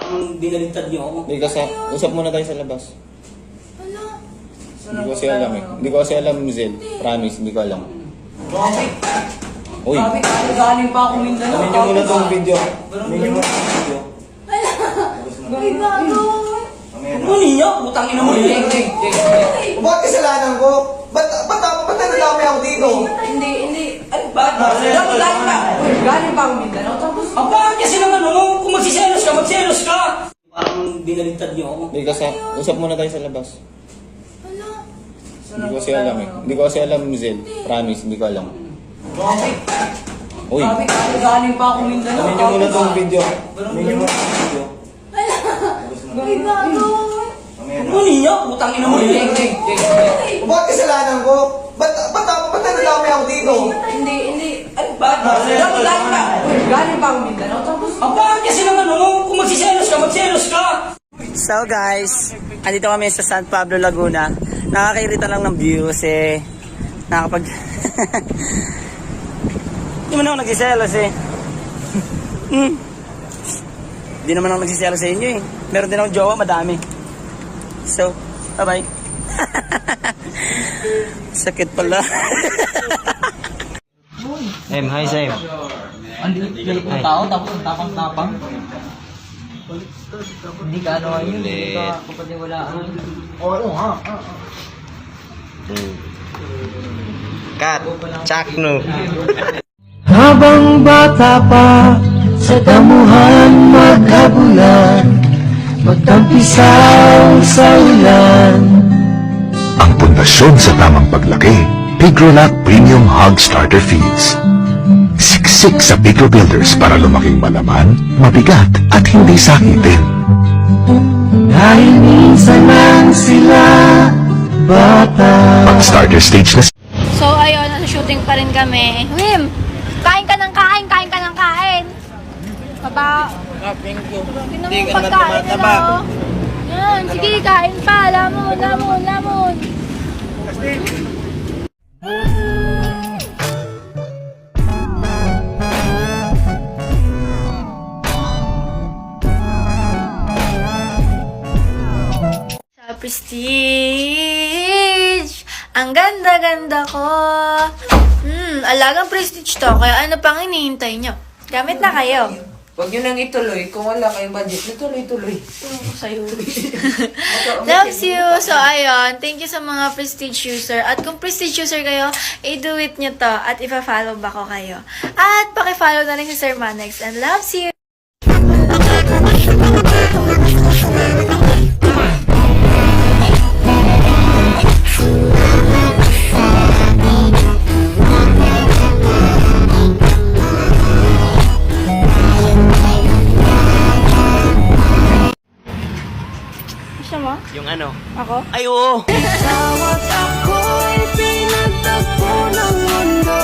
Parang dinaligtad niyo ako. Hindi kasi, usap muna tayo sa labas. Ano? Hindi ko kasi alam eh. Hindi ko kasi alam, Zel. Promise, hindi ko alam. Bakit? Uy, Bakit? Galing pa ako Mindanao. amin nyo muna tong video. Amin nyo muna tong video. Ay, gago. Ano niya? Putang ina mo yun. Ba't kasalanan ko? Ba't nadami ako dito? Hindi. Ano ba? Galing pa ako Mindanao. Tapos, bakit kasi naman ano? Kung magsiselos ka. Parang dinaligtad niyo ako. Hindi kasi, usap muna tayo sa labas. Ano? Hindi ko kasi alam eh. Hindi ko kasi alam, Zel. Promise, hindi ko alam. Bakit? Uy, Bakit? Galing pa ako Mindanao. amin nyo muna tong video. Amin nyo muna tong video. Ay, gago. Ano niya? Putang ina mo yun. Ba't kasalanan ko? Ba't nadami ako dito? Hindi. Ano ba? Galing pa ako Mindanao. Tapos, bakit kasi naman ano? Kung magsiselos ka. So guys, andito kami sa San Pablo, Laguna. Nakakairita lang ng views eh. Nakakapag... Hindi man ako nagsiselos eh. Hindi naman ako nagsiselos sa inyo eh. Meron din akong jowa, madami. So, bye-bye. Sakit pala. Hi Sam. Andito yung tao, tapos ang tapang-tapang. Hindi ka ano ngayon, hindi ka kapaniwalaan. Oo nga. Cut. Chakno. Habang bata pa, sa damuhan magkabulan, magtampisaw sa ulan. Ang pundasyon sa tamang paglaki, Pigrolac Premium Hog Starter Feeds. Siksik sa Pigro Builders para lumaking malaman, mabigat at hindi sakitin. Dahil minsan lang sila bata. Pag starter stage na So, ayun, shooting pa rin kami. Wim, kain ka ng kain. Baba. Thank you. Hindi ka naman tumataba. Yan, sige, kain pa. Lamon. Sa Prestige, ang ganda-ganda ko. Alagang Prestige to, kaya ano pang hinihintay nyo? Gamit na kayo. Huwag nyo nang ituloy. Kung wala kayong budget, ituloy. Sa'yo. Loves you. So, ayun. Thank you sa mga Prestige user. At kung Prestige user kayo, i-do it nyo to. At ipa-follow ba ko kayo. At paki-follow na rin si Sir Manex. And loves you. Gusto mo? Yung ano? Ako? Ay, oo. Tawag ako'y pinagtagpo ng mundo.